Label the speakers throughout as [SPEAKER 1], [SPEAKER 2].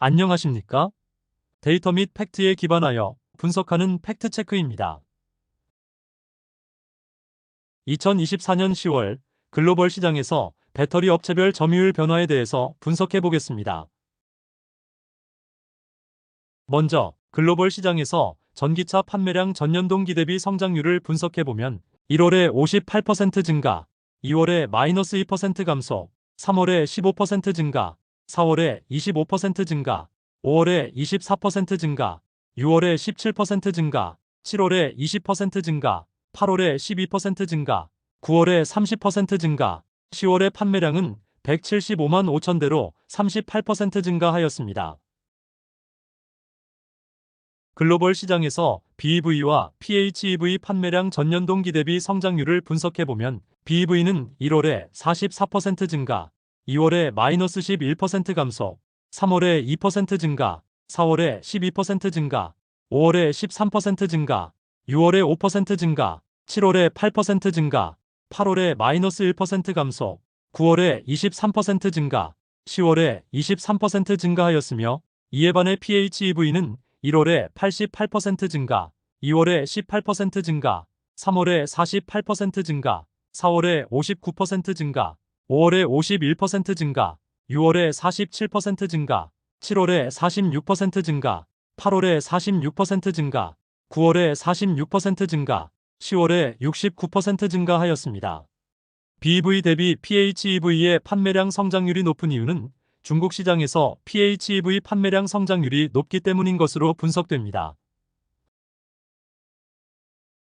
[SPEAKER 1] 안녕하십니까? 데이터 및 팩트에 기반하여 분석하는 팩트체크입니다. 2024년 10월 글로벌 시장에서 배터리 업체별 점유율 변화에 대해서 분석해 보겠습니다. 먼저 글로벌 시장에서 전기차 판매량 전년 동기 대비 성장률을 분석해 보면 1월에 58% 증가, 2월에 -2% 감소, 3월에 15% 증가, 4월에 25% 증가, 5월에 24% 증가, 6월에 17% 증가, 7월에 20% 증가, 8월에 12% 증가, 9월에 30% 증가, 10월의 판매량은 175만 5천 대로 38% 증가하였습니다. 글로벌 시장에서 BEV와 PHEV 판매량 전년 동기 대비 성장률을 분석해보면 BEV는 1월에 44% 증가, 2월에 -11% 감소, 3월에 2% 증가, 4월에 12% 증가, 5월에 13% 증가, 6월에 5% 증가, 7월에 8% 증가, 8월에 -1% 감소, 9월에 23% 증가, 10월에 23% 증가하였으며 이에 반해 PHEV는 1월에 88% 증가, 2월에 18% 증가, 3월에 48% 증가, 4월에 59% 증가, 5월에 51% 증가, 6월에 47% 증가, 7월에 46% 증가, 8월에 46% 증가, 9월에 46% 증가, 10월에 69% 증가하였습니다. BEV 대비 PHEV의 판매량 성장률이 높은 이유는 중국 시장에서 PHEV 판매량 성장률이 높기 때문인 것으로 분석됩니다.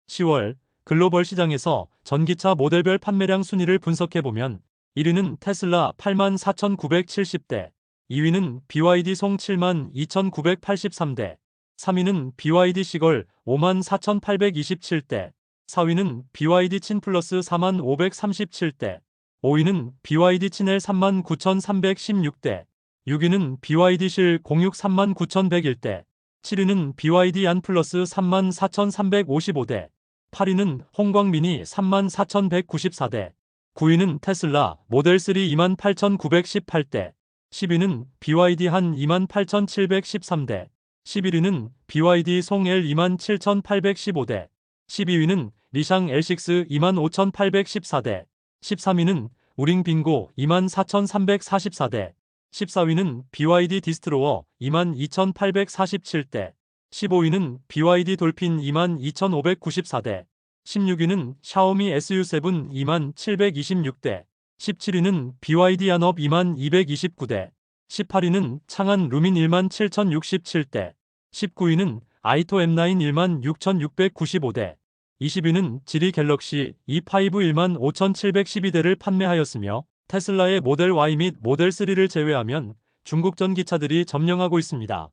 [SPEAKER 1] 10월 글로벌 시장에서 전기차 모델별 판매량 순위를 분석해보면 1위는 테슬라 84,970대, 2위는 BYD 송 72,983대, 3위는 BYD 시걸 54,827대, 4위는 BYD 친 플러스 4537대, 5위는 BYD 친L 39,316대, 6위는 BYD 실 06 39,101대, 7위는 BYD 안 플러스 34,355대, 8위는 홍광미니 34,194대, 9위는 테슬라 모델 3 28,918대, 10위는 BYD 한 28,713대, 11위는 BYD 송 L 27,815대, 12위는 리샹 L6 25,814대, 13위는 우링 빙고 24,344대, 14위는 BYD 디스트로어 22,847대, 15위는 BYD 돌핀 22,594대, 16위는 샤오미 SU7 2726대, 17위는 BYD 안업 2229대, 18위는 창안 루민 17,067대, 19위는 아이토 M9 16,695대, 20위는 지리 갤럭시 E5 15,712대를 판매하였으며 테슬라의 모델 Y 및 모델 3를 제외하면 중국 전기차들이 점령하고 있습니다.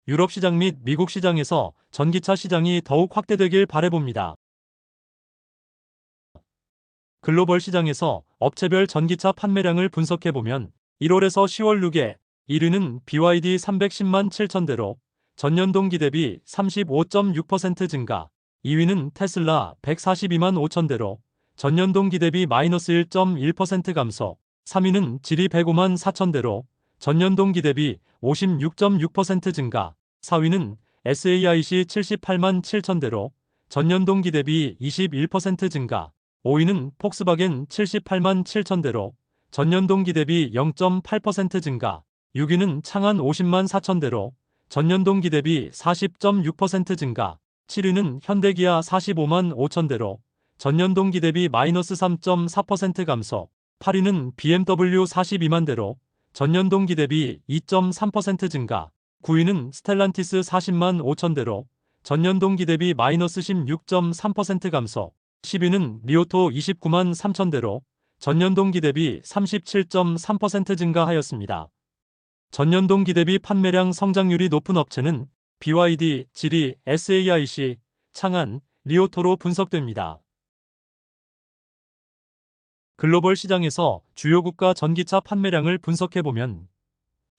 [SPEAKER 1] 유럽 시장 및 미국 시장에서 전기차 시장이 더욱 확대되길 바라봅니다. 글로벌 시장에서 업체별 전기차 판매량을 분석해보면 1월에서 10월 6에 1위는 BYD 310만 7천대로 전년 동기 대비 35.6% 증가, 2위는 테슬라 142만 5천대로 전년 동기 대비 -1.1% 감소, 3위는 지리 105만 4천대로 전년 동기 대비 56.6% 증가, 4위는 SAIC 78만 7천대로 전년 동기 대비 21% 증가, 5위는 폭스바겐 78만 7천대로 전년 동기 대비 0.8% 증가, 6위는 창안 50만 4천대로 전년 동기 대비 40.6% 증가, 7위는 현대기아 45만 5천대로 전년 동기 대비 -3.4% 감소, 8위는 BMW 42만 대로 전년 동기 대비 2.3% 증가, 9위는 스텔란티스 40만 5천대로 전년 동기 대비 -16.3% 감소, 10위는 리오토 29만 3천대로 전년 동기 대비 37.3% 증가하였습니다. 전년 동기 대비 판매량 성장률이 높은 업체는 BYD, 지리, SAIC, 창안, 리오토로 분석됩니다. 글로벌 시장에서 주요 국가 전기차 판매량을 분석해보면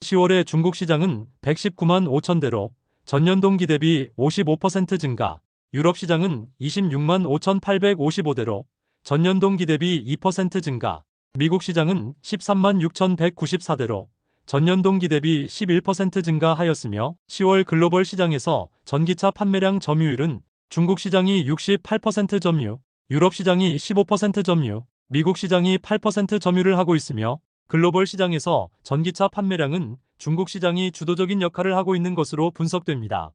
[SPEAKER 1] 10월에 중국 시장은 119만 5천 대로 전년 동기 대비 55% 증가, 유럽 시장은 26만 5,855대로 전년 동기 대비 2% 증가, 미국 시장은 13만 6,194대로 전년 동기 대비 11% 증가하였으며 10월 글로벌 시장에서 전기차 판매량 점유율은 중국 시장이 68% 점유, 유럽 시장이 15% 점유, 미국 시장이 8% 점유를 하고 있으며 글로벌 시장에서 전기차 판매량은 중국 시장이 주도적인 역할을 하고 있는 것으로 분석됩니다.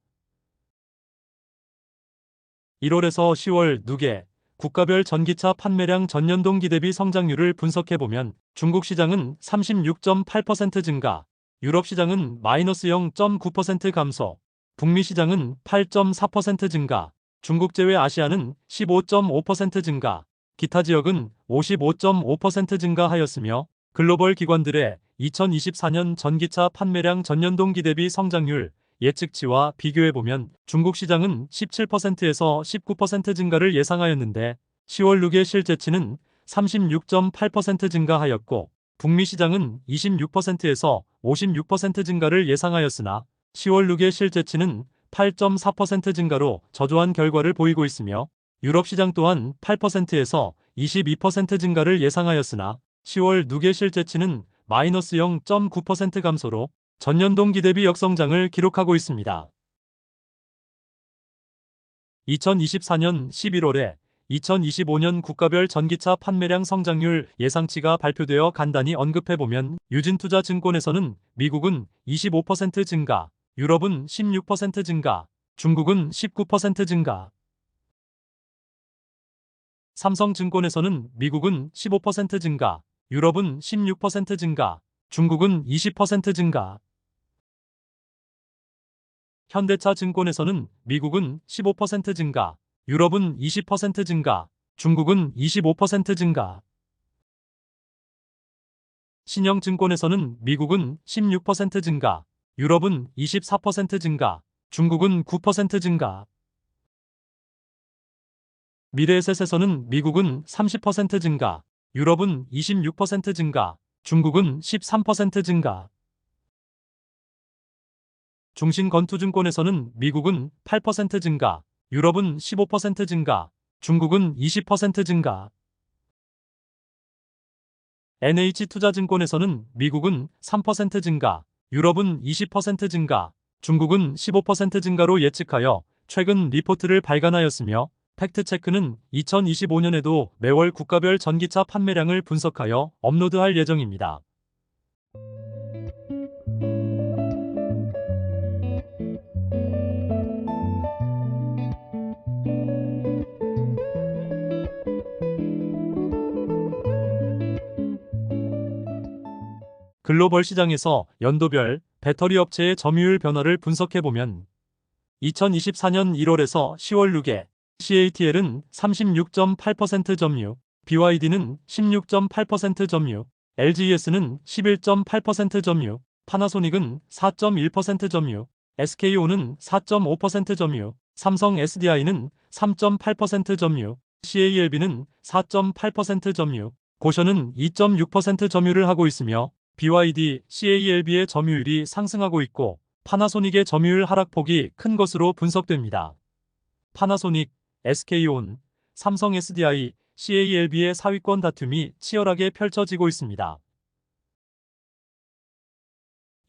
[SPEAKER 1] 1월에서 10월 누계 국가별 전기차 판매량 전년 동기 대비 성장률을 분석해보면 중국 시장은 36.8% 증가, 유럽 시장은 마이너스 0.9% 감소, 북미 시장은 8.4% 증가, 중국 제외 아시아는 15.5% 증가, 기타 지역은 55.5% 증가하였으며 글로벌 기관들의 2024년 전기차 판매량 전년 동기 대비 성장률 예측치와 비교해보면 중국 시장은 17%에서 19% 증가를 예상하였는데 10월 누계 실제치는 36.8% 증가하였고 북미 시장은 26%에서 56% 증가를 예상하였으나 10월 누계 실제치는 8.4% 증가로 저조한 결과를 보이고 있으며 유럽 시장 또한 8%에서 22% 증가를 예상하였으나 10월 누계 실제치는 마이너스 0.9% 감소로 전년 동기 대비 역성장을 기록하고 있습니다. 2024년 11월에 2025년 국가별 전기차 판매량 성장률 예상치가 발표되어 간단히 언급해보면 유진투자증권에서는 미국은 25% 증가, 유럽은 16% 증가, 중국은 19% 증가, 삼성증권에서는 미국은 15% 증가, 유럽은 16% 증가, 중국은 20% 증가, 현대차증권에서는 미국은 15% 증가, 유럽은 20% 증가, 중국은 25% 증가. 신영증권에서는 미국은 16% 증가, 유럽은 24% 증가, 중국은 9% 증가. 미래에셋에서는 미국은 30% 증가, 유럽은 26% 증가, 중국은 13% 증가. 중신건투증권에서는 미국은 8% 증가, 유럽은 15% 증가, 중국은 20% 증가. NH투자증권에서는 미국은 3% 증가, 유럽은 20% 증가, 중국은 15% 증가로 예측하여 최근 리포트를 발간하였으며 팩트체크는 2025년에도 매월 국가별 전기차 판매량을 분석하여 업로드할 예정입니다. 글로벌 시장에서 연도별 배터리 업체의 점유율 변화를 분석해보면 2024년 1월에서 10월 누계 CATL은 36.8% 점유, BYD는 16.8% 점유, LGES는 11.8% 점유, 파나소닉은 4.1% 점유, SK온은 4.5% 점유, 삼성 SDI는 3.8% 점유, CALB는 4.8% 점유, 고션은 2.6% 점유를 하고 있으며 BYD, CALB의 점유율이 상승하고 있고 파나소닉의 점유율 하락폭이 큰 것으로 분석됩니다. 파나소닉, SK온, 삼성 SDI, CALB의 사위권 다툼이 치열하게 펼쳐지고 있습니다.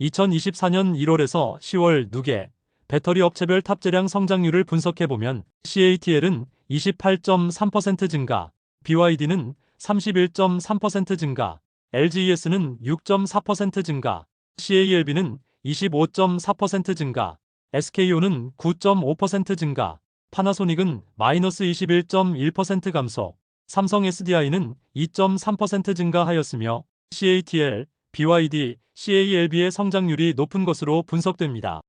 [SPEAKER 1] 2024년 1월에서 10월 누계 배터리 업체별 탑재량 성장률을 분석해보면 CATL은 28.3% 증가, BYD는 31.3% 증가, LGES는 6.4% 증가, CALB는 25.4% 증가, SK온은 9.5% 증가, 파나소닉은 마이너스 21.1% 감소, 삼성 SDI는 2.3% 증가하였으며 CATL, BYD, CALB의 성장률이 높은 것으로 분석됩니다.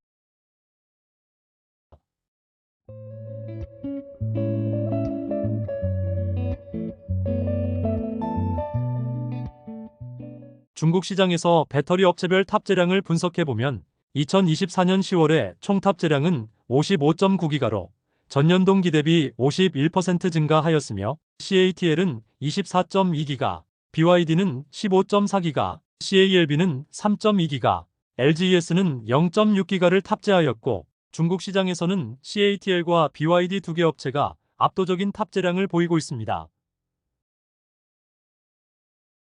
[SPEAKER 1] 중국 시장에서 배터리 업체별 탑재량을 분석해보면 2024년 10월에 총 탑재량은 55.9기가로 전년 동기 대비 51% 증가하였으며 CATL은 24.2기가, BYD는 15.4기가, CALB는 3.2기가, LGES는 0.6기가를 탑재하였고 중국 시장에서는 CATL과 BYD 두 개 업체가 압도적인 탑재량을 보이고 있습니다.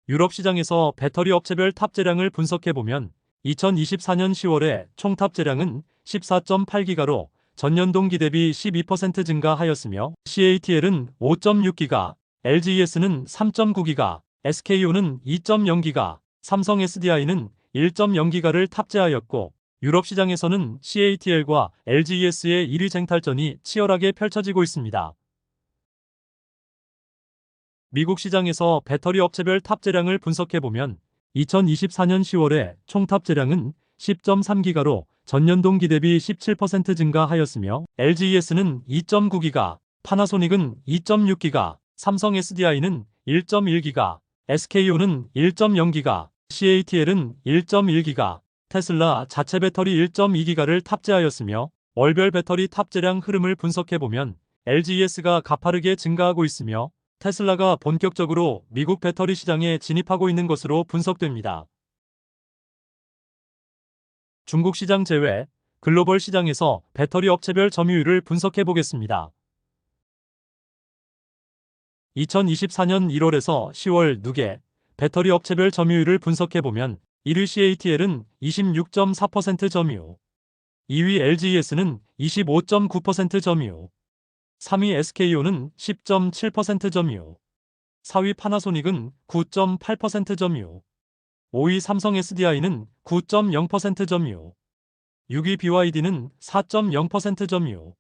[SPEAKER 1] 유럽 시장에서 배터리 업체별 탑재량을 분석해보면 2024년 10월에 총 탑재량은 14.8기가로 전년 동기 대비 12% 증가하였으며 CATL은 5.6기가, LGES는 3.9기가, SKO는 2.0기가, 삼성 SDI는 1.0기가를 탑재하였고 유럽 시장에서는 CATL과 LGES의 1위 쟁탈전이 치열하게 펼쳐지고 있습니다. 미국 시장에서 배터리 업체별 탑재량을 분석해보면 2024년 10월에 총 탑재량은 10.3기가로 전년 동기 대비 17% 증가하였으며 LGES는 2.9기가, 파나소닉은 2.6기가, 삼성 SDI는 1.1기가, SKO는 1.0기가, CATL은 1.1기가, 테슬라 자체 배터리 1.2기가를 탑재하였으며 월별 배터리 탑재량 흐름을 분석해보면 LGES가 가파르게 증가하고 있으며 테슬라가 본격적으로 미국 배터리 시장에 진입하고 있는 것으로 분석됩니다. 중국 시장 제외 글로벌 시장에서 배터리 업체별 점유율을 분석해 보겠습니다. 2024년 1월에서 10월 누계 배터리 업체별 점유율을 분석해 보면 1위 CATL은 26.4% 점유, 2위 LGES는 25.9% 점유, 3위 SKO는 10.7% 점유, 4위 파나소닉은 9.8% 점유, 5위 삼성 SDI는 9.0% 점유, 6위 BYD는 4.0% 점유,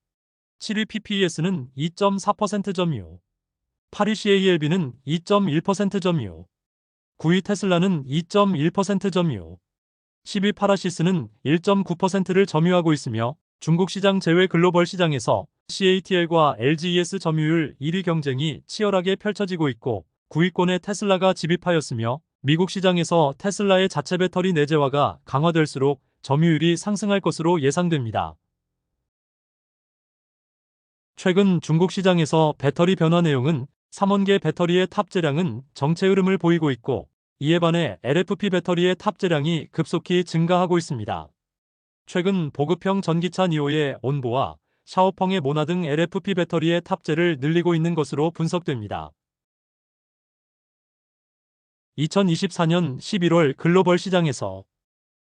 [SPEAKER 1] 7위 PPES는 2.4% 점유, 8위 CALB는 2.1% 점유, 9위 테슬라는 2.1% 점유, 10위 파라시스는 1.9%를 점유하고 있으며 중국 시장 제외 글로벌 시장에서 CATL과 LGES 점유율 1위 경쟁이 치열하게 펼쳐지고 있고 9위권에 테슬라가 진입하였으며 미국 시장에서 테슬라의 자체 배터리 내재화가 강화될수록 점유율이 상승할 것으로 예상됩니다. 최근 중국 시장에서 배터리 변화 내용은 3원계 배터리의 탑재량은 정체 흐름을 보이고 있고 이에 반해 LFP 배터리의 탑재량이 급속히 증가하고 있습니다. 최근 보급형 전기차 니오의 온보와 샤오펑의 모나 등 LFP 배터리의 탑재를 늘리고 있는 것으로 분석됩니다. 2024년 11월 글로벌 시장에서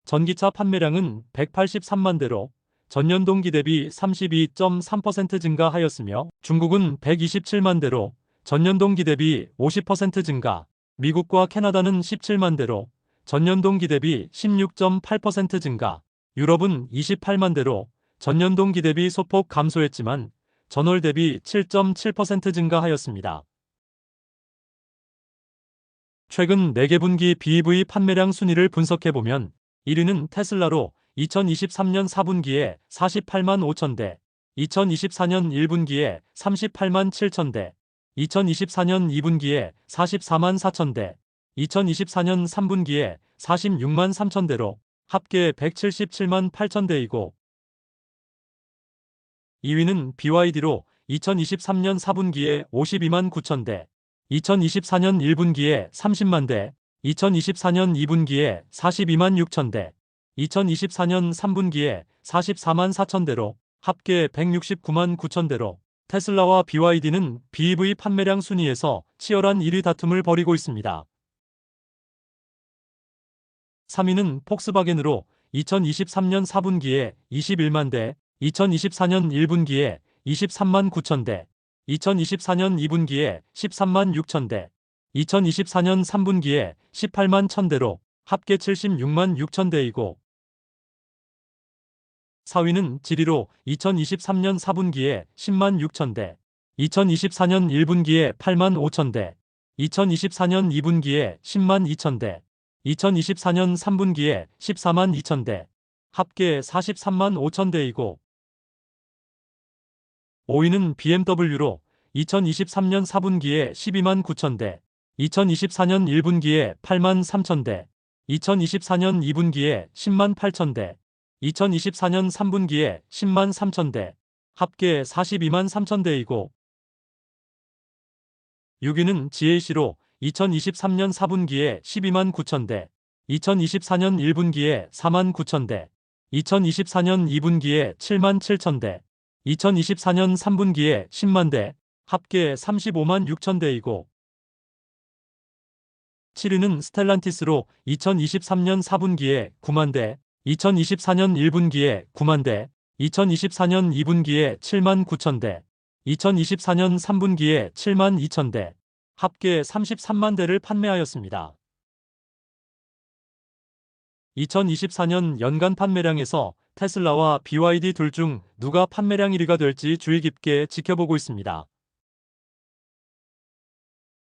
[SPEAKER 1] 전기차 판매량은 183만 대로 전년 동기 대비 32.3% 증가하였으며 중국은 127만 대로 전년 동기 대비 50% 증가, 미국과 캐나다는 17만 대로 전년 동기 대비 16.8% 증가, 유럽은 28만 대로 전년 동기 대비 소폭 감소했지만 전월 대비 7.7% 증가하였습니다. 최근 4개 분기 BEV 판매량 순위를 분석해보면 1위는 테슬라로 2023년 4분기에 48만 5천 대, 2024년 1분기에 38만 7천 대, 2024년 2분기에 44만 4천 대, 2024년 3분기에 46만 3천 대로 합계 177만 8천 대이고 2위는 BYD로 2023년 4분기에 52만 9천 대, 2024년 1분기에 30만 대, 2024년 2분기에 42만 6천 대, 2024년 3분기에 44만 4천 대로 합계 169만 9천 대로 테슬라와 BYD는 BEV 판매량 순위에서 치열한 1위 다툼을 벌이고 있습니다. 3위는 폭스바겐으로 2023년 4분기에 21만 대, 2024년 1분기에 23만 9천 대, 2024년 2분기에 13만 6천 대, 2024년 3분기에 18만 1천 대로 합계 76만 6천 대이고 4위는 지리로 2023년 4분기에 10만 6천 대, 2024년 1분기에 8만 5천 대, 2024년 2분기에 10만 2천 대, 2024년 3분기에 14만 2천 대, 합계 43만 5천 대이고 5위는 BMW로 2023년 4분기에 12만 9천 대, 2024년 1분기에 8만 3천 대, 2024년 2분기에 10만 8천 대, 2024년 3분기에 10만 3천 대, 합계 42만 3천 대이고 6위는 GAC로 2023년 4분기에 12만 9천 대, 2024년 1분기에 4만 9천 대, 2024년 2분기에 7만 7천 대, 2024년 3분기에 10만 대, 합계 35만 6천 대이고 7위는 스텔란티스로 2023년 4분기에 9만 대, 2024년 1분기에 9만 대, 2024년 2분기에 7만 9천 대, 2024년 3분기에 7만 2천 대, 합계 33만 대를 판매하였습니다. 2024년 연간 판매량에서 테슬라와 BYD 둘 중 누가 판매량 1위가 될지 주의 깊게 지켜보고 있습니다.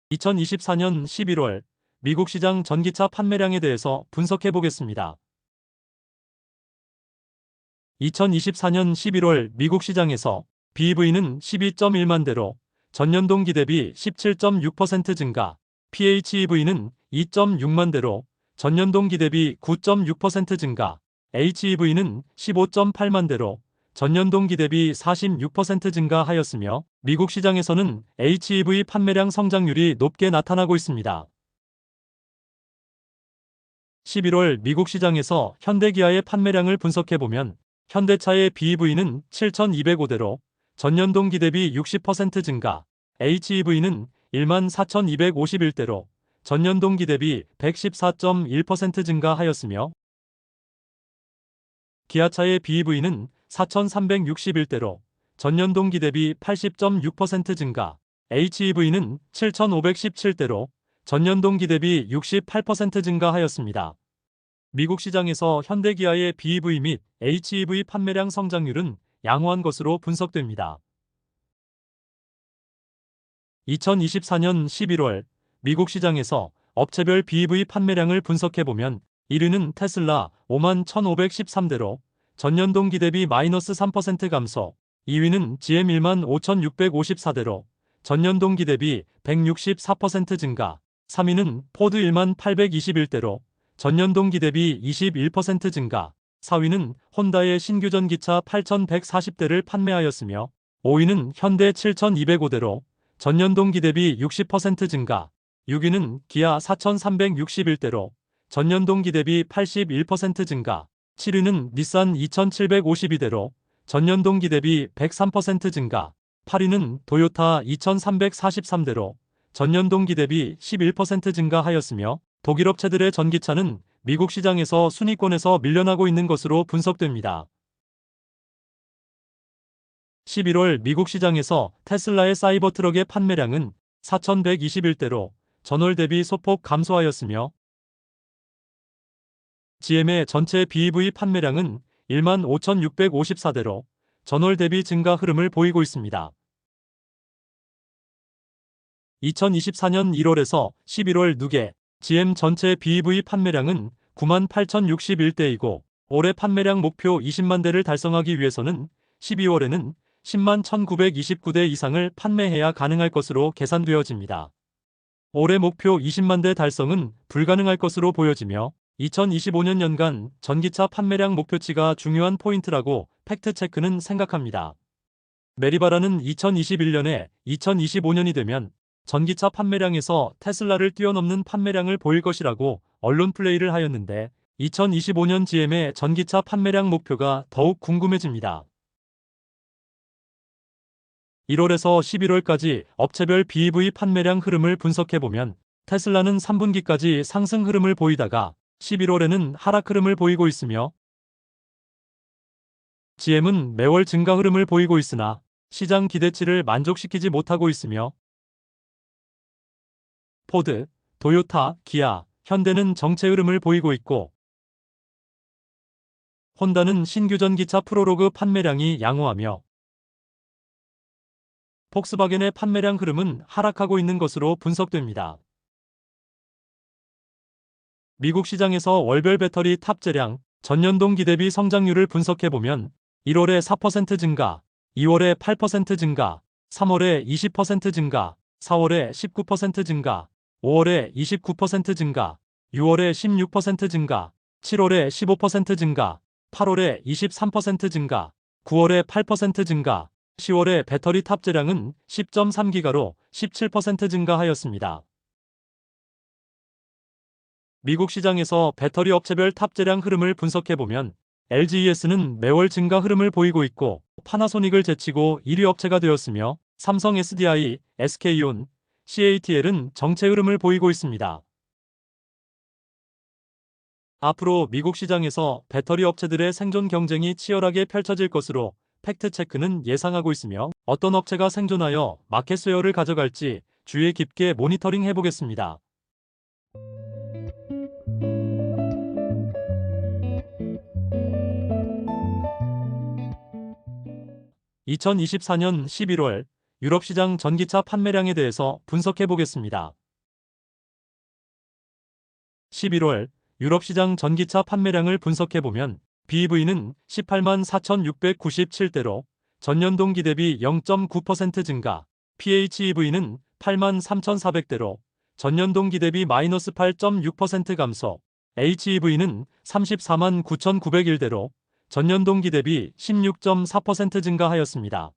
[SPEAKER 1] 2024년 11월 미국 시장 전기차 판매량에 대해서 분석해 보겠습니다. 2024년 11월 미국 시장에서 BEV는 12.1만 대로 전년 동기 대비 17.6% 증가, PHEV는 2.6만 대로 전년 동기 대비 9.6% 증가, HEV는 15.8만 대로 전년 동기 대비 46% 증가하였으며 미국 시장에서는 HEV 판매량 성장률이 높게 나타나고 있습니다. 11월 미국 시장에서 현대기아의 판매량을 분석해보면 현대차의 BEV는 7,205대로 전년 동기 대비 60% 증가, HEV는 14,251대로 전년 동기 대비 114.1% 증가하였으며 기아차의 BEV는 4,361대로 전년 동기 대비 80.6% 증가, HEV는 7,517대로 전년 동기 대비 68% 증가하였습니다. 미국 시장에서 현대기아의 BEV 및 HEV 판매량 성장률은 양호한 것으로 분석됩니다. 2024년 11월 미국 시장에서 업체별 BEV 판매량을 분석해보면 1위는 테슬라 5만 1,513대로 전년 동기 대비 마이너스 3% 감소, 2위는 GM 1만 5,654대로 전년 동기 대비 164% 증가, 3위는 포드 1만 821대로 전년 동기 대비 21% 증가, 4위는 혼다의 신규 전기차 8,140대를 판매하였으며 5위는 현대 7,205대로 전년 동기 대비 60% 증가, 6위는 기아 4,361대로 전년 동기 대비 81% 증가, 7위는 닛산 2,752대로 전년 동기 대비 103% 증가, 8위는 도요타 2,343대로 전년 동기 대비 11% 증가하였으며 독일 업체들의 전기차는 미국 시장에서 순위권에서 밀려나고 있는 것으로 분석됩니다. 11월 미국 시장에서 테슬라의 사이버트럭의 판매량은 4,121대로 전월 대비 소폭 감소하였으며 GM의 전체 BEV 판매량은 15,654대로 전월 대비 증가 흐름을 보이고 있습니다. 2024년 1월에서 11월 누계 GM 전체 BEV 판매량은 98,061대이고 올해 판매량 목표 20만 대를 달성하기 위해서는 12월에는 10만 1,929대 이상을 판매해야 가능할 것으로 계산되어집니다. 올해 목표 20만 대 달성은 불가능할 것으로 보여지며 2025년 연간 전기차 판매량 목표치가 중요한 포인트라고 팩트체크는 생각합니다. 메리바라는 2021년에 2025년이 되면 전기차 판매량에서 테슬라를 뛰어넘는 판매량을 보일 것이라고 언론 플레이를 하였는데 2025년 GM의 전기차 판매량 목표가 더욱 궁금해집니다. 1월에서 11월까지 업체별 BEV 판매량 흐름을 분석해보면 테슬라는 3분기까지 상승 흐름을 보이다가 11월에는 하락 흐름을 보이고 있으며 GM은 매월 증가 흐름을 보이고 있으나 시장 기대치를 만족시키지 못하고 있으며 포드, 도요타, 기아, 현대는 정체 흐름을 보이고 있고 혼다는 신규 전기차 프로로그 판매량이 양호하며 폭스바겐의 판매량 흐름은 하락하고 있는 것으로 분석됩니다. 미국 시장에서 월별 배터리 탑재량, 전년 동기 대비 성장률을 분석해보면 1월에 4% 증가, 2월에 8% 증가, 3월에 20% 증가, 4월에 19% 증가, 5월에 29% 증가, 6월에 16% 증가, 7월에 15% 증가, 8월에 23% 증가, 9월에 8% 증가, 10월에 배터리 탑재량은 10.3기가로 17% 증가하였습니다. 미국 시장에서 배터리 업체별 탑재량 흐름을 분석해보면 LGES는 매월 증가 흐름을 보이고 있고 파나소닉을 제치고 1위 업체가 되었으며 삼성 SDI, SK온, CATL은 정체 흐름을 보이고 있습니다. 앞으로 미국 시장에서 배터리 업체들의 생존 경쟁이 치열하게 펼쳐질 것으로 팩트체크는 예상하고 있으며 어떤 업체가 생존하여 마켓쉐어를 가져갈지 주의 깊게 모니터링 해보겠습니다. 2024년 11월 유럽 시장 전기차 판매량에 대해서 분석해 보겠습니다. 11월 유럽 시장 전기차 판매량을 분석해 보면 BEV는 18만 4,697대로 전년 동기 대비 0.9% 증가, PHEV는 8만 3,400대로 전년 동기 대비 마이너스 8.6% 감소, HEV는 34만 9,901대로 전년 동기 대비 16.4% 증가하였습니다.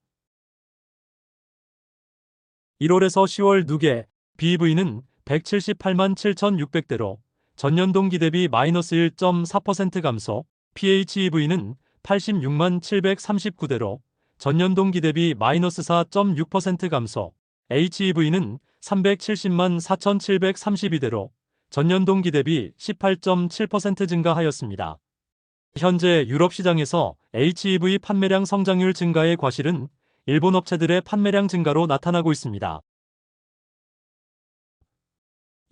[SPEAKER 1] 1월에서 10월 누계 BEV는 178만 7,600대로 전년 동기 대비 마이너스 1.4% 감소, PHEV는 86만 739대로 전년 동기 대비 마이너스 4.6% 감소, HEV는 370만 4,732대로 전년 동기 대비 18.7% 증가하였습니다. 현재 유럽 시장에서 HEV 판매량 성장률 증가의 과실은 일본 업체들의 판매량 증가로 나타나고 있습니다.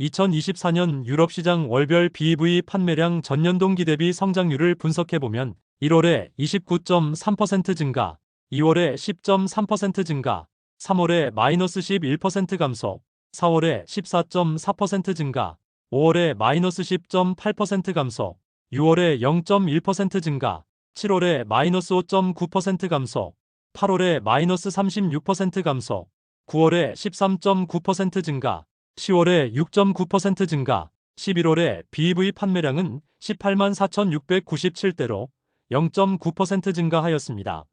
[SPEAKER 1] 2024년 유럽 시장 월별 BEV 판매량 전년 동기 대비 성장률을 분석해보면 1월에 29.3% 증가, 2월에 10.3% 증가, 3월에 마이너스 11% 감소, 4월에 14.4% 증가, 5월에 마이너스 10.8% 감소, 6월에 0.1% 증가, 7월에 마이너스 5.9% 감소, 8월에 마이너스 36% 감소, 9월에 13.9% 증가, 10월에 6.9% 증가, 11월에 BEV 판매량은 18만 4,697대로 0.9% 증가하였습니다.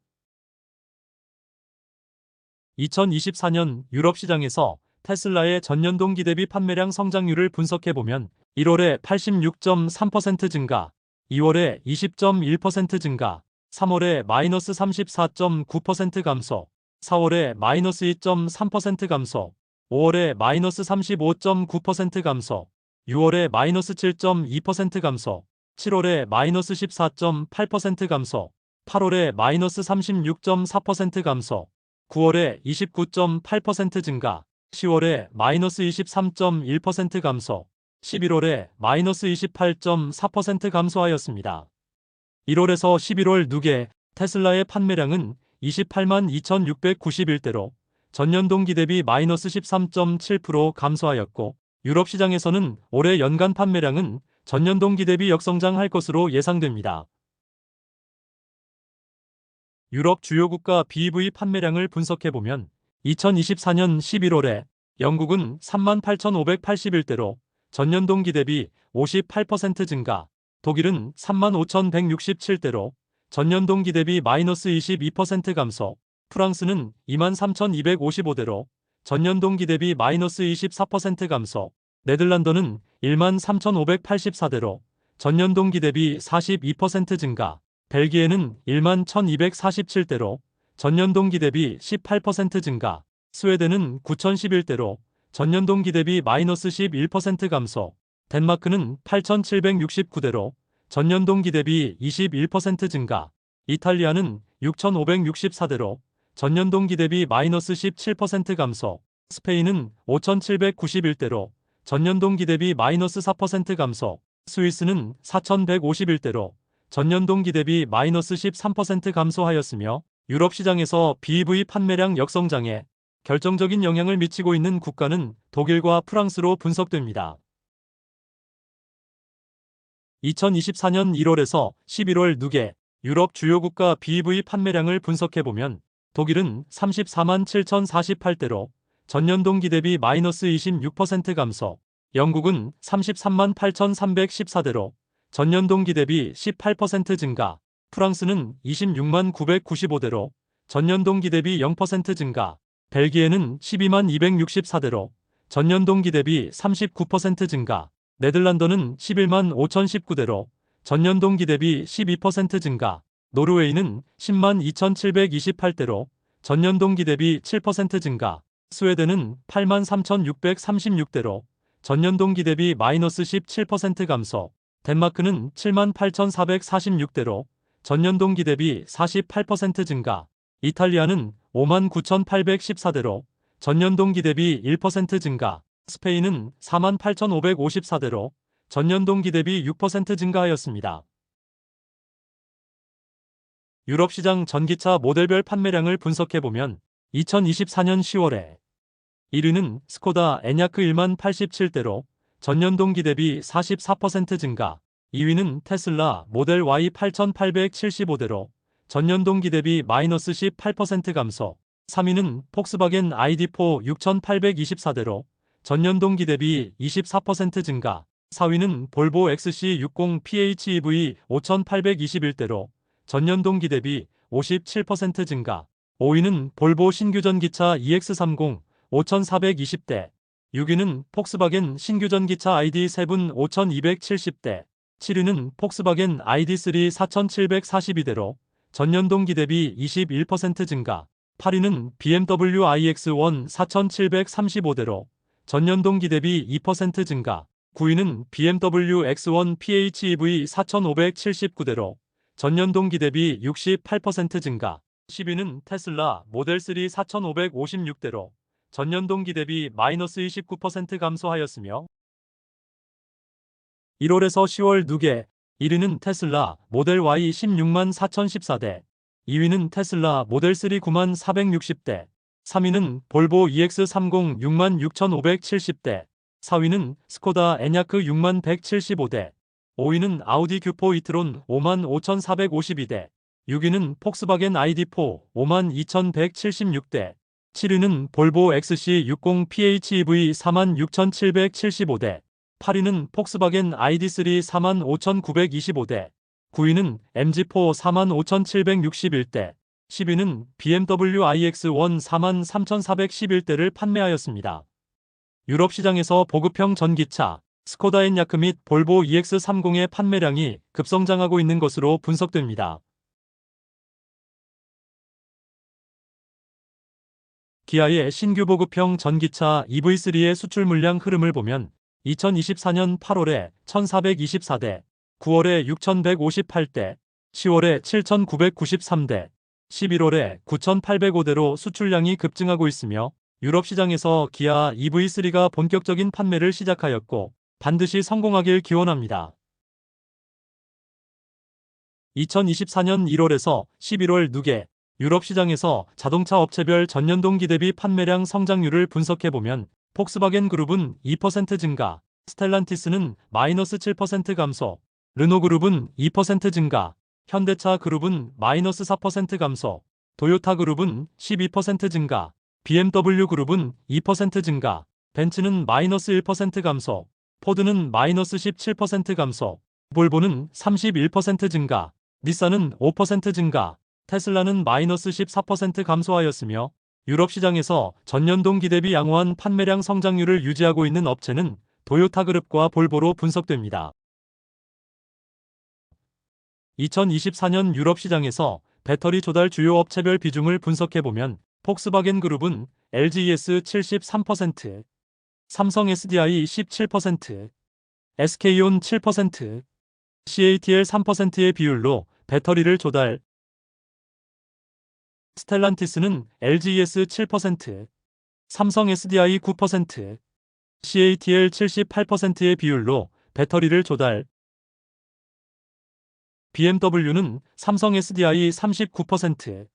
[SPEAKER 1] 2024년 유럽 시장에서 테슬라의 전년 동기 대비 판매량 성장률을 분석해보면 1월에 86.3% 증가, 2월에 20.1% 증가, 3월에 마이너스 34.9% 감소, 4월에 마이너스 2.3% 감소, 5월에 마이너스 35.9% 감소, 6월에 마이너스 7.2% 감소, 7월에 마이너스 14.8% 감소, 8월에 마이너스 36.4% 감소, 9월에 29.8% 증가, 10월에 마이너스 23.1% 감소, 11월에 마이너스 28.4% 감소하였습니다. 1월에서 11월 누계 테슬라의 판매량은 28만 2,691대로 전년 동기 대비 마이너스 13.7% 감소하였고 유럽 시장에서는 올해 연간 판매량은 전년 동기 대비 역성장할 것으로 예상됩니다. 유럽 주요 국가 BEV 판매량을 분석해보면 2024년 11월에 영국은 38,581대로 전년 동기 대비 58% 증가, 독일은 35,167대로 전년 동기 대비 마이너스 22% 감소, 프랑스는 23,255대로 전년 동기 대비 마이너스 24% 감소, 네덜란드는 13,584대로 전년 동기 대비 42% 증가, 벨기에는 11,247대로 전년 동기 대비 18% 증가, 스웨덴은 9,011대로 전년 동기 대비 마이너스 11% 감소, 덴마크는 8,769대로 전년 동기 대비 21% 증가, 이탈리아는 6,564대로 전년 동기 대비 마이너스 17% 감소, 스페인은 5,791대로 전년 동기 대비 마이너스 4% 감소, 스위스는 4,151대로 전년 동기 대비 마이너스 13% 감소하였으며 유럽 시장에서 BEV 판매량 역성장에 결정적인 영향을 미치고 있는 국가는 독일과 프랑스로 분석됩니다. 2024년 1월에서 11월 누계 유럽 주요 국가 BEV 판매량을 분석해보면 독일은 34만 7,048대로 전년 동기 대비 마이너스 26% 감소, 영국은 33만 8,314대로 전년 동기 대비 18% 증가, 프랑스는 26만 995대로 전년 동기 대비 0% 증가, 벨기에는 12만 264대로 전년 동기 대비 39% 증가, 네덜란드는 11만 5,019대로 전년 동기 대비 12% 증가, 노르웨이는 10만 2,728대로 전년 동기 대비 7% 증가, 스웨덴은 8만 3,636대로 전년 동기 대비 마이너스 17% 감소, 덴마크는 78,446대로 전년 동기 대비 48% 증가, 이탈리아는 59,814대로 전년 동기 대비 1% 증가, 스페인은 48,554대로 전년 동기 대비 6% 증가하였습니다. 유럽 시장 전기차 모델별 판매량을 분석해보면 2024년 10월에 1위는 스코다 에냐크 1만 87대로 전년 동기 대비 44% 증가, 2위는 테슬라 모델 Y 8,875대로 전년 동기 대비 마이너스 18% 감소, 3위는 폭스바겐 ID4 6,824대로 전년 동기 대비 24% 증가, 4위는 볼보 XC60 PHEV 5,821대로 전년 동기 대비 57% 증가, 5위는 볼보 신규 전기차 EX30 5,420대, 6위는 폭스바겐 신규 전기차 ID7 5,270대, 7위는 폭스바겐 ID3 4,742대로 전년 동기 대비 21% 증가, 8위는 BMW iX1 4,735대로 전년 동기 대비 2% 증가, 9위는 BMW X1 PHEV 4,579대로 전년 동기 대비 68% 증가, 10위는 테슬라 모델 3 4,556대로 전년 동기 대비 마이너스 29% 감소하였으며 1월에서 10월 누계 1위는 테슬라 모델 Y 16만 4,014대, 2위는 테슬라 모델 3 9만 460대, 3위는 볼보 EX30 6만 6,570대, 4위는 스코다 에냐크 6만 175대, 5위는 아우디 Q4 이트론 5만 5,452대, 6위는 폭스바겐 ID4 5만 2,176대, 7위는 볼보 XC60 PHEV 4만 6,775대, 8위는 폭스바겐 ID3 4만 5,925대, 9위는 MG4 4만 5,761대, 10위는 BMW iX1 4만 3,411대를 판매하였습니다. 유럽 시장에서 보급형 전기차 스코다 에냐크 및 볼보 EX30의 판매량이 급성장하고 있는 것으로 분석됩니다. 기아의 신규 보급형 전기차 EV3의 수출 물량 흐름을 보면 2024년 8월에 1,424대, 9월에 6,158대, 10월에 7,993대, 11월에 9,805대로 수출량이 급증하고 있으며 유럽 시장에서 기아 EV3가 본격적인 판매를 시작하였고 반드시 성공하길 기원합니다. 2024년 1월에서 11월 누계 유럽 시장에서 자동차 업체별 전년 동기 대비 판매량 성장률을 분석해보면 폭스바겐 그룹은 2% 증가, 스텔란티스는 마이너스 7% 감소, 르노 그룹은 2% 증가, 현대차 그룹은 마이너스 4% 감소, 도요타 그룹은 12% 증가, BMW 그룹은 2% 증가, 벤츠는 마이너스 1% 감소, 포드는 마이너스 17% 감소, 볼보는 31% 증가, 닛산은 5% 증가, 테슬라는 마이너스 14% 감소하였으며 유럽 시장에서 전년 동기 대비 양호한 판매량 성장률을 유지하고 있는 업체는 도요타 그룹과 볼보로 분석됩니다. 2024년 유럽 시장에서 배터리 조달 주요 업체별 비중을 분석해보면 폭스바겐 그룹은 LGES 73%, 삼성 SDI 17%, SK온 7%, CATL 3%의 비율로 배터리를 조달, 스텔란티스는 LGES 7%, 삼성 SDI 9%, CATL 78%의 비율로 배터리를 조달, BMW는 삼성 SDI 39%,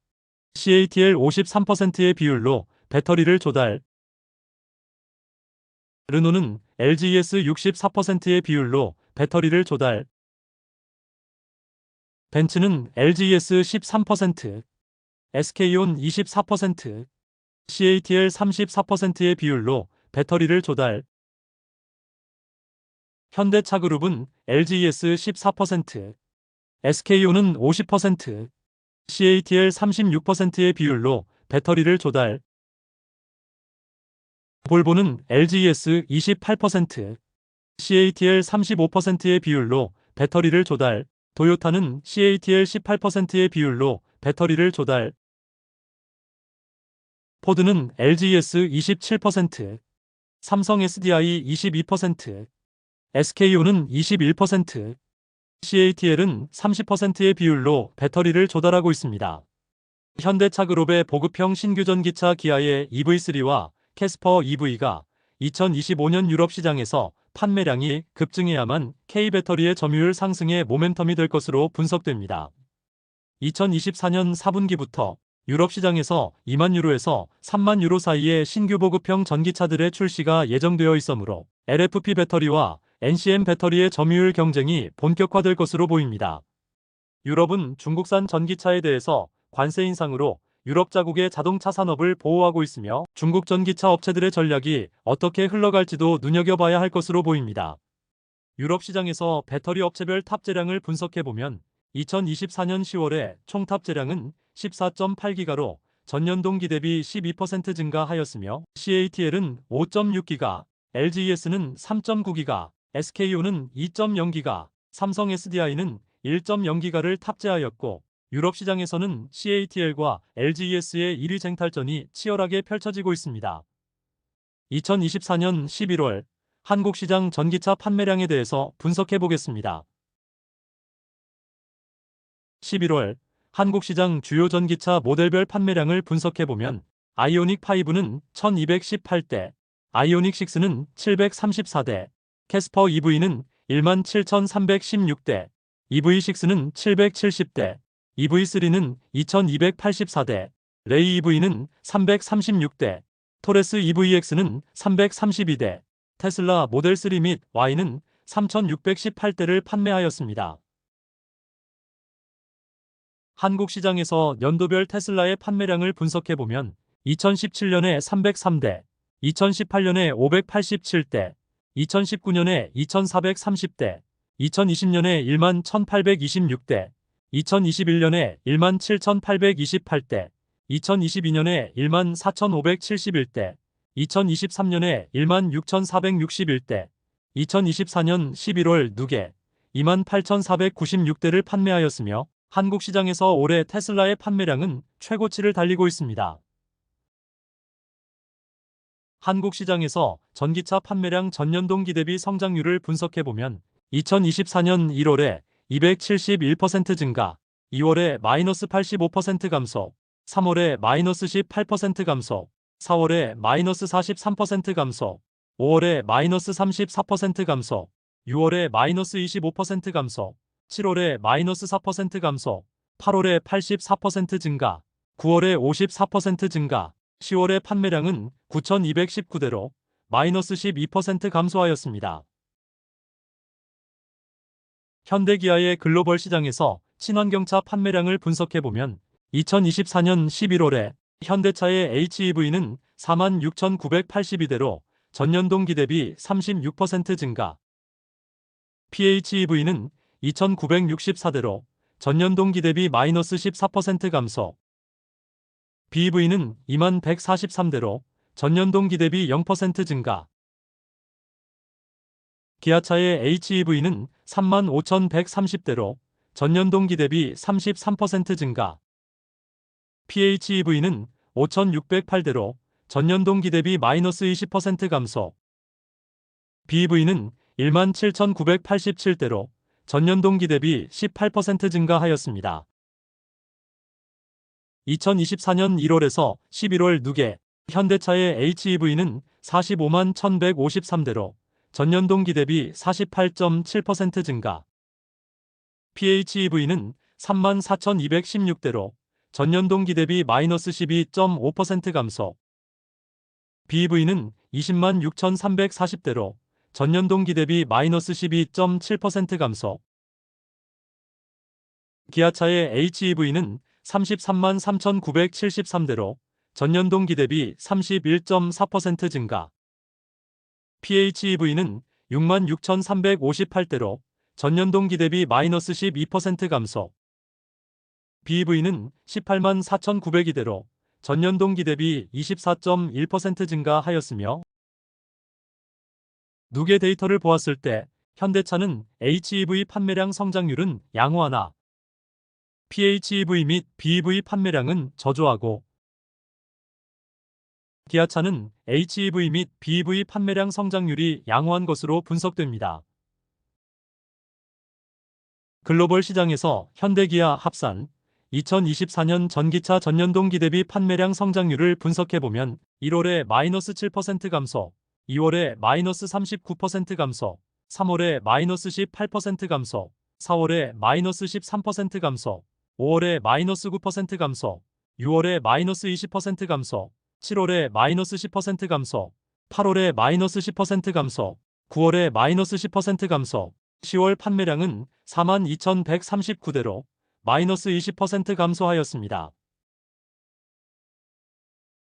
[SPEAKER 1] CATL 53%의 비율로 배터리를 조달, 르노는 LGES 64%의 비율로 배터리를 조달, 벤츠는 LGES 13%, SK온 24%, CATL 34%의 비율로 배터리를 조달, 현대차그룹은 LGES 14%, SK온은 50%, CATL 36%의 비율로 배터리를 조달, 볼보는 LGES 28%, CATL 35%의 비율로 배터리를 조달, 도요타는 CATL 18%의 비율로 배터리를 조달, 포드는 LGES 27%, 삼성 SDI 22%, SKU는 21%, CATL은 30%의 비율로 배터리를 조달하고 있습니다. 현대차그룹의 보급형 신규 전기차 기아의 EV3와 캐스퍼 EV가 2025년 유럽 시장에서 판매량이 급증해야만 K배터리의 점유율 상승의 모멘텀이 될 것으로 분석됩니다. 2024년 4분기부터 유럽 시장에서 2만 유로에서 3만 유로 사이의 신규 보급형 전기차들의 출시가 예정되어 있으므로 LFP 배터리와 NCM 배터리의 점유율 경쟁이 본격화될 것으로 보입니다. 유럽은 중국산 전기차에 대해서 관세 인상으로 유럽 자국의 자동차 산업을 보호하고 있으며 중국 전기차 업체들의 전략이 어떻게 흘러갈지도 눈여겨봐야 할 것으로 보입니다. 유럽 시장에서 배터리 업체별 탑재량을 분석해보면 2024년 10월에 총 탑재량은 14.8기가로 전년 동기 대비 12% 증가하였으며 CATL은 5.6기가, LGES는 3.9기가, SKU는 2.0기가, 삼성 SDI는 1.0기가를 탑재하였고 유럽 시장에서는 CATL과 LGES의 1위 쟁탈전이 치열하게 펼쳐지고 있습니다. 2024년 11월 한국 시장 전기차 판매량에 대해서 분석해 보겠습니다. 11월 한국 시장 주요 전기차 모델별 판매량을 분석해 보면 아이오닉 5는 1218대, 아이오닉 6는 734대, 캐스퍼 EV는 17,316대, EV6는 770대, EV3는 2284대, 레이 EV는 336대, 토레스 EVX는 332대, 테슬라 모델 3 및 Y는 3618대를 판매하였습니다. 한국 시장에서 연도별 테슬라의 판매량을 분석해보면 2017년에 303대, 2018년에 587대, 2019년에 2430대, 2020년에 1만 1826대, 2021년에 1만 7828대, 2022년에 1만 4571대, 2023년에 1만 6461대, 2024년 11월 누계 2만 8496대를 판매하였으며 한국 시장에서 올해 테슬라의 판매량은 최고치를 달리고 있습니다. 한국 시장에서 전기차 판매량 전년 동기 대비 성장률을 분석해보면 2024년 1월에 271% 증가, 2월에 마이너스 85% 감소, 3월에 마이너스 18% 감소, 4월에 마이너스 43% 감소, 5월에 마이너스 34% 감소, 6월에 마이너스 25% 감소, 7월에 마이너스 4% 감소, 8월에 84% 증가, 9월에 54% 증가, 10월의 판매량은 9,219대로 마이너스 12% 감소하였습니다. 현대기아의 글로벌 시장에서 친환경차 판매량을 분석해보면 2024년 11월에 현대차의 HEV는 46,982대로 전년 동기 대비 36% 증가, PHEV는 2,964대로 전년 동기 대비 마이너스 14% 감소, BEV는 2143대로 전년 동기 대비 0% 증가, 기아차의 HEV는 35,130대로 전년 동기 대비 33% 증가, PHEV는 5,608대로 전년 동기 대비 마이너스 20% 감소, BEV는 17,987대로 전년 동기 대비 18% 증가하였습니다. 2024년 1월에서 11월 누계 현대차의 HEV는 45만 1,153대로 전년 동기 대비 48.7% 증가, PHEV는 3만 4,216대로 전년 동기 대비 마이너스 12.5% 감소, BEV는 20만 6,340대로 전년 동기 대비 마이너스 12.7% 감소, 기아차의 HEV는 33만 3,973대로 전년 동기 대비 31.4% 증가, PHEV는 6만 6,358대로 전년 동기 대비 마이너스 12% 감소, BEV는 18만 4,902대로 전년 동기 대비 24.1% 증가하였으며 누계 데이터를 보았을 때 현대차는 HEV 판매량 성장률은 양호하나 PHEV 및 BEV 판매량은 저조하고 기아차는 HEV 및 BEV 판매량 성장률이 양호한 것으로 분석됩니다. 글로벌 시장에서 현대기아 합산 2024년 전기차 전년동기 대비 판매량 성장률을 분석해보면 1월에 마이너스 7% 감소, 2월에 마이너스 39% 감소, 3월에 마이너스 18% 감소, 4월에 마이너스 13% 감소, 5월에 마이너스 9% 감소, 6월에 마이너스 20% 감소, 7월에 마이너스 10% 감소, 8월에 마이너스 10% 감소, 9월에 마이너스 10% 감소, 10월 판매량은 42,139대로 마이너스 20% 감소하였습니다.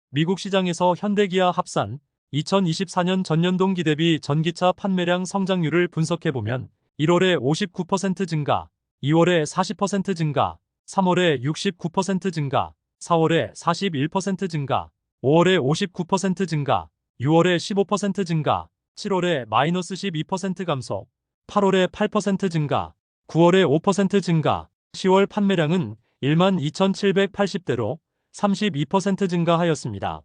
[SPEAKER 1] 미국 시장에서 현대기아 합산 2024년 전년동기 대비 전기차 판매량 성장률을 분석해보면 1월에 59% 증가, 2월에 40% 증가, 3월에 69% 증가, 4월에 41% 증가, 5월에 59% 증가, 6월에 15% 증가, 7월에 마이너스 12% 감소, 8월에 8% 증가, 9월에 5% 증가, 10월 판매량은 12,780대로 32% 증가하였습니다.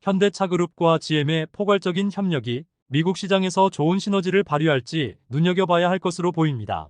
[SPEAKER 1] 현대차그룹과 GM의 포괄적인 협력이 미국 시장에서 좋은 시너지를 발휘할지 눈여겨봐야 할 것으로 보입니다.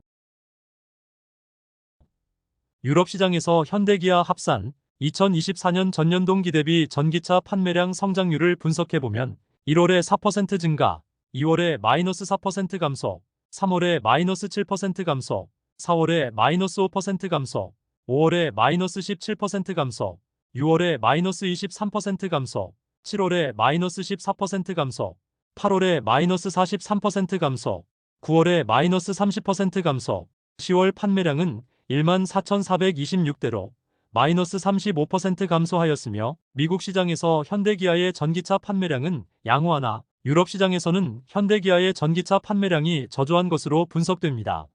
[SPEAKER 1] 유럽 시장에서 현대기아 합산 2024년 전년동기 대비 전기차 판매량 성장률을 분석해보면 1월에 4% 증가, 2월에 마이너스 4% 감소, 3월에 마이너스 7% 감소, 4월에 마이너스 5% 감소, 5월에 마이너스 17% 감소, 6월에 마이너스 23% 감소, 7월에 마이너스 14% 감소, 8월에 마이너스 43% 감소, 9월에 마이너스 30% 감소, 10월 판매량은 14,426대로 마이너스 35% 감소하였으며 미국 시장에서 현대기아의 전기차 판매량은 양호하나 유럽 시장에서는 현대기아의 전기차 판매량이 저조한 것으로 분석됩니다.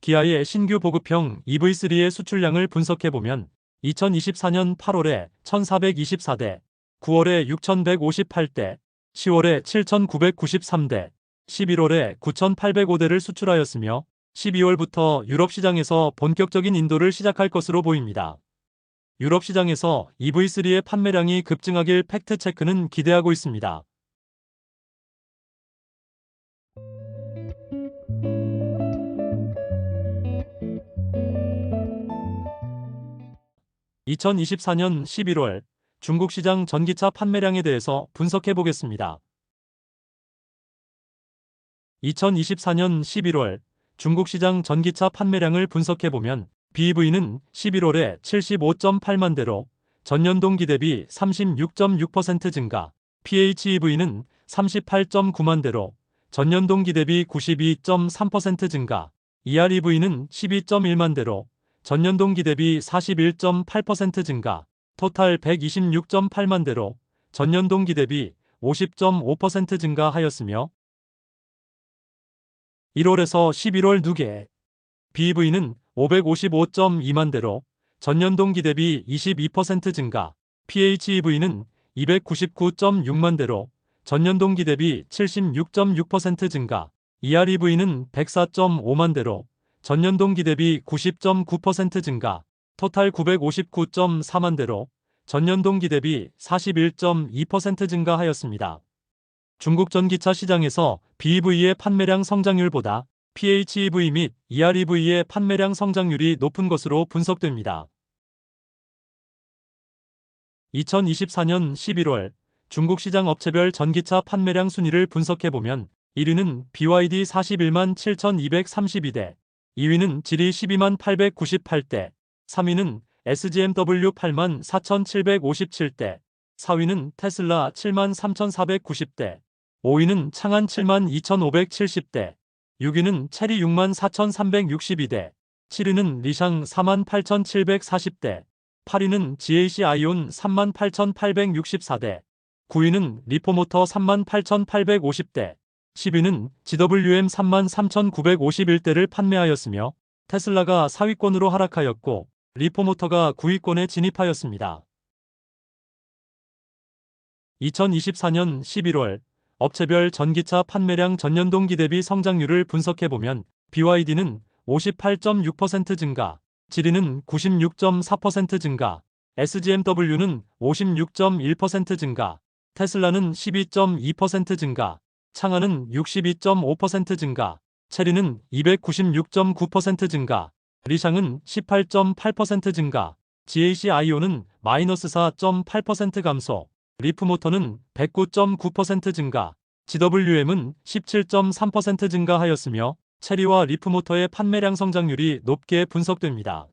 [SPEAKER 1] 기아의 신규 보급형 EV3의 수출량을 분석해보면 2024년 8월에 1,424대, 9월에 6,158대, 10월에 7,993대, 11월에 9,805대를 수출하였으며 12월부터 유럽 시장에서 본격적인 인도를 시작할 것으로 보입니다. 유럽 시장에서 EV3의 판매량이 급증하길 팩트체크는 기대하고 있습니다. 2024년 11월 중국 시장 전기차 판매량에 대해서 분석해 보겠습니다. 2024년 11월 중국 시장 전기차 판매량을 분석해 보면 BEV는 11월에 75.8만 대로 전년 동기 대비 36.6% 증가, PHEV는 38.9만 대로 전년 동기 대비 92.3% 증가, EREV는 12.1만 대로 전년 동기 대비 41.8% 증가, 토탈 126.8만 대로 전년 동기 대비 50.5% 증가하였으며 1월에서 11월 누계 BEV는 555.2만 대로 전년 동기 대비 22% 증가, PHEV는 299.6만 대로 전년 동기 대비 76.6% 증가, EREV는 104.5만 대로 전년 동기 대비 90.9% 증가, 토탈 959.4만 대로 전년 동기 대비 41.2% 증가하였습니다. 중국 전기차 시장에서 BEV의 판매량 성장률보다 PHEV 및 EREV의 판매량 성장률이 높은 것으로 분석됩니다. 2024년 11월 중국 시장 업체별 전기차 판매량 순위를 분석해보면 1위는 BYD 41만 7,232대, 2위는 지리 12만 898대, 3위는 SGMW 8만 4,757대, 4위는 테슬라 7만 3,490대, 5위는 창안 7만 2,570대, 6위는 체리 6만 4,362대, 7위는 리샹 4만 8,740대, 8위는 GAC 아이온 3만 8,864대, 9위는 리포모터 3만 8,850대, 10위는 GWM 3만 3,951대를 판매하였으며 테슬라가 4위권으로 하락하였고 리포모터가 9위권에 진입하였습니다. 2024년 11월 업체별 전기차 판매량 전년동기 대비 성장률을 분석해보면 BYD는 58.6% 증가, 지리는 96.4% 증가, SGMW는 56.1% 증가, 테슬라는 12.2% 증가, 창하는 62.5% 증가, 체리는 296.9% 증가, 리샹은 18.8% 증가, GAC-IO는 마이너스 4.8% 감소, 리프모터는 109.9% 증가, GWM은 17.3% 증가하였으며 체리와 리프모터의 판매량 성장률이 높게 분석됩니다.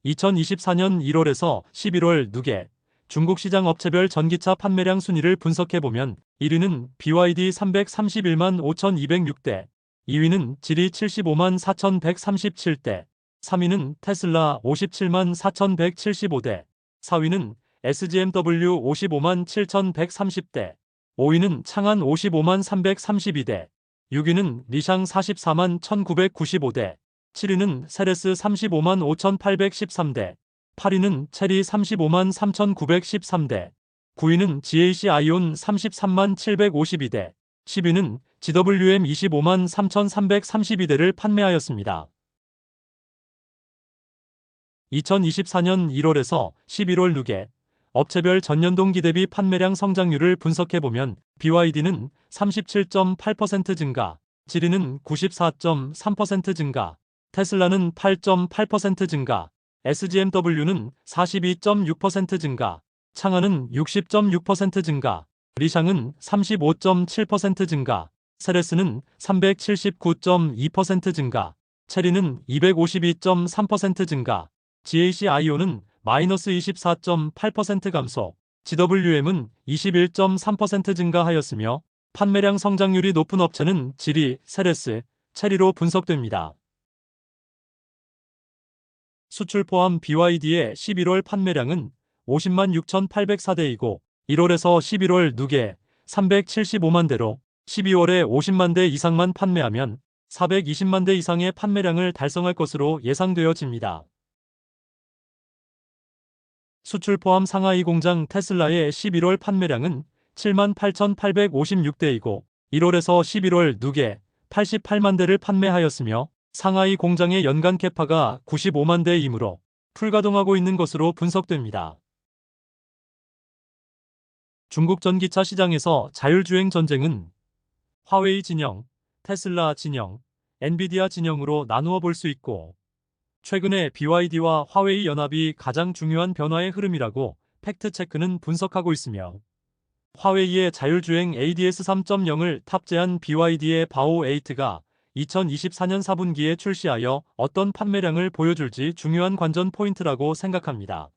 [SPEAKER 1] 2024년 1월에서 11월 누계 중국 시장 업체별 전기차 판매량 순위를 분석해보면 1위는 BYD 331만 5,206대, 2위는 지리 75만 4,137대, 3위는 테슬라 57만 4,175대, 4위는 SGMW 55만 7,130대, 5위는 창한 55만 332대, 6위는 리샹 44만 1,995대, 7위는 세레스 35만 5,813대, 8위는 체리 35만 3,913대, 9위는 GAC-ION 33만 752대, 10위는 GWM 25만 3,332대를 판매하였습니다. 2024년 1월에서 11월 누계 업체별 전년동기 대비 판매량 성장률을 분석해보면 BYD는 37.8% 증가, 지리는 94.3% 증가, 테슬라는 8.8% 증가, SGMW는 42.6% 증가, 창하는 60.6% 증가, 리샹은 35.7% 증가, 세레스는 379.2% 증가, 체리는 252.3% 증가, GAC-IO는 마이너스 24.8% 감소, GWM은 21.3% 증가하였으며 판매량 성장률이 높은 업체는 지리, 세레스, 체리로 분석됩니다. 수출 포함 BYD의 11월 판매량은 50만 6,804대이고 1월에서 11월 누계 375만 대로 12월에 50만 대 이상만 판매하면 420만 대 이상의 판매량을 달성할 것으로 예상되어집니다. 수출 포함 상하이 공장 테슬라의 11월 판매량은 7만 8,856대이고 1월에서 11월 누계 88만 대를 판매하였으며 상하이 공장의 연간 캐파가 95만 대이므로 풀가동하고 있는 것으로 분석됩니다. 중국 전기차 시장에서 자율주행 전쟁은 화웨이 진영, 테슬라 진영, 엔비디아 진영으로 나누어 볼 수 있고 최근에 BYD와 화웨이 연합이 가장 중요한 변화의 흐름이라고 팩트체크는 분석하고 있으며 화웨이의 자율주행 ADS 3.0을 탑재한 BYD의 바오8가 2024년 4분기에 출시하여 어떤 판매량을 보여줄지 중요한 관전 포인트라고 생각합니다.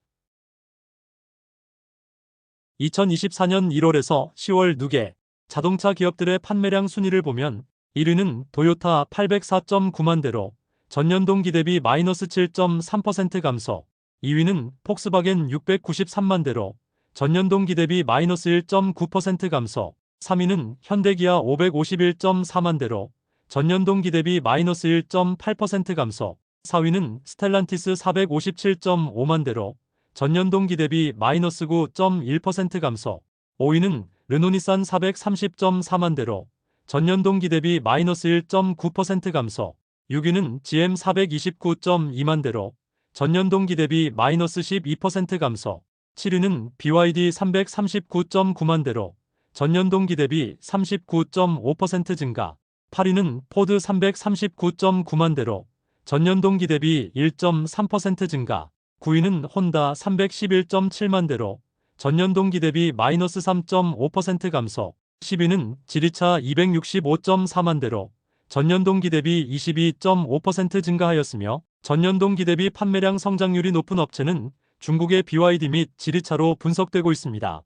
[SPEAKER 1] 2024년 1월에서 10월 누계 자동차 기업들의 판매량 순위를 보면 1위는 도요타 804.9만 대로 전년 동기 대비 마이너스 7.3% 감소, 2위는 폭스바겐 693만 대로 전년 동기 대비 마이너스 1.9% 감소, 3위는 현대기아 551.4만 대로 전년 동기 대비 마이너스 1.8% 감소, 4위는 스텔란티스 457.5만 대로 전년 동기 대비 마이너스 9.1% 감소, 5위는 르노니산 430.4만 대로 전년 동기 대비 마이너스 1.9% 감소, 6위는 GM 429.2만 대로 전년 동기 대비 마이너스 12% 감소, 7위는 BYD 339.9만 대로 전년 동기 대비 39.5% 증가, 8위는 포드 339.9만 대로 전년 동기 대비 1.3% 증가, 9위는 혼다 311.7만 대로 전년 동기 대비 마이너스 3.5% 감소, 10위는 지리차 265.4만 대로 전년 동기 대비 22.5% 증가하였으며 전년 동기 대비 판매량 성장률이 높은 업체는 중국의 BYD 및 지리차로 분석되고 있습니다.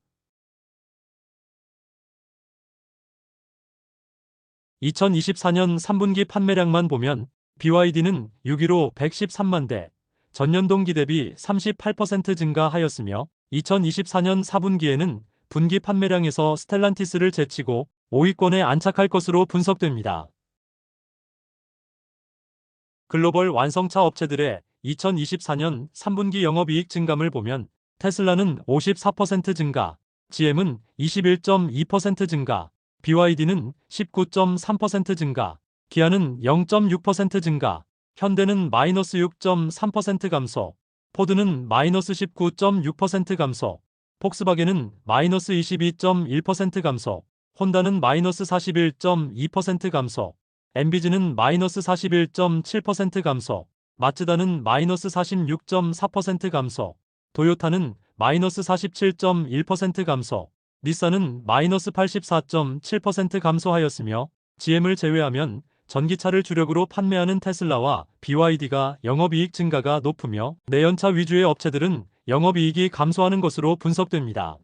[SPEAKER 1] 2024년 3분기 판매량만 보면 BYD는 6위로 113만 대, 전년 동기 대비 38% 증가하였으며 2024년 4분기에는 분기 판매량에서 스텔란티스를 제치고 5위권에 안착할 것으로 분석됩니다. 글로벌 완성차 업체들의 2024년 3분기 영업이익 증감을 보면 테슬라는 54% 증가, GM은 21.2% 증가, BYD는 19.3% 증가, 기아는 0.6% 증가, 현대는 마이너스 6.3% 감소, 포드는 마이너스 19.6% 감소, 폭스바겐은 마이너스 22.1% 감소, 혼다는 마이너스 41.2% 감소, 엠비즈는 마이너스 41.7% 감소, 마츠다는 마이너스 46.4% 감소, 도요타는 마이너스 47.1% 감소, 닛산은 마이너스 84.7% 감소하였으며 GM을 제외하면 전기차를 주력으로 판매하는 테슬라와 BYD가 영업이익 증가가 높으며 내연차 위주의 업체들은 영업이익이 감소하는 것으로 분석됩니다.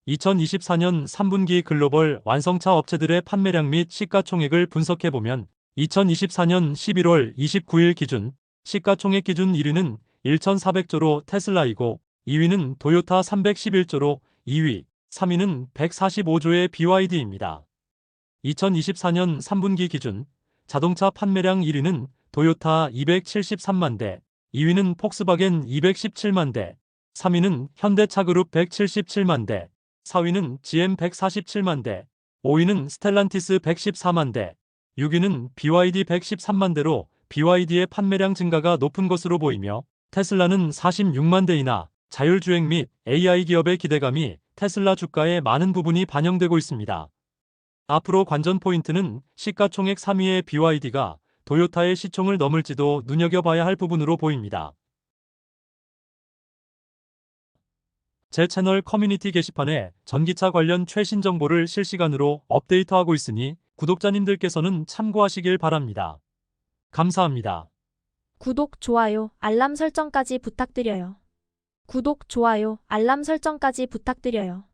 [SPEAKER 1] 2024년 3분기 글로벌 완성차 업체들의 판매량 및 시가총액을 분석해보면 2024년 11월 29일 기준 시가총액 기준 1위는 1,400조로 테슬라이고 2위는 도요타 311조로 2위, 3위는 145조의 BYD입니다. 2024년 3분기 기준 자동차 판매량 1위는 도요타 273만 대, 2위는 폭스바겐 217만 대, 3위는 현대차그룹 177만 대, 4위는 GM 147만 대, 5위는 스텔란티스 114만 대, 6위는 BYD 113만 대로 BYD의 판매량 증가가 높은 것으로 보이며 테슬라는 46만 대이나 자율주행 및 AI 기업의 기대감이 테슬라 주가에 많은 부분이 반영되고 있습니다. 앞으로 관전 포인트는 시가총액 3위의 BYD가 도요타의 시총을 넘을지도 눈여겨봐야 할 부분으로 보입니다. 제 채널 커뮤니티 게시판에 전기차 관련 최신 정보를 실시간으로 업데이트하고 있으니 구독자님들께서는 참고하시길 바랍니다. 감사합니다.
[SPEAKER 2] 구독, 좋아요, 알람 설정까지 부탁드려요. 구독, 좋아요, 알람 설정까지 부탁드려요.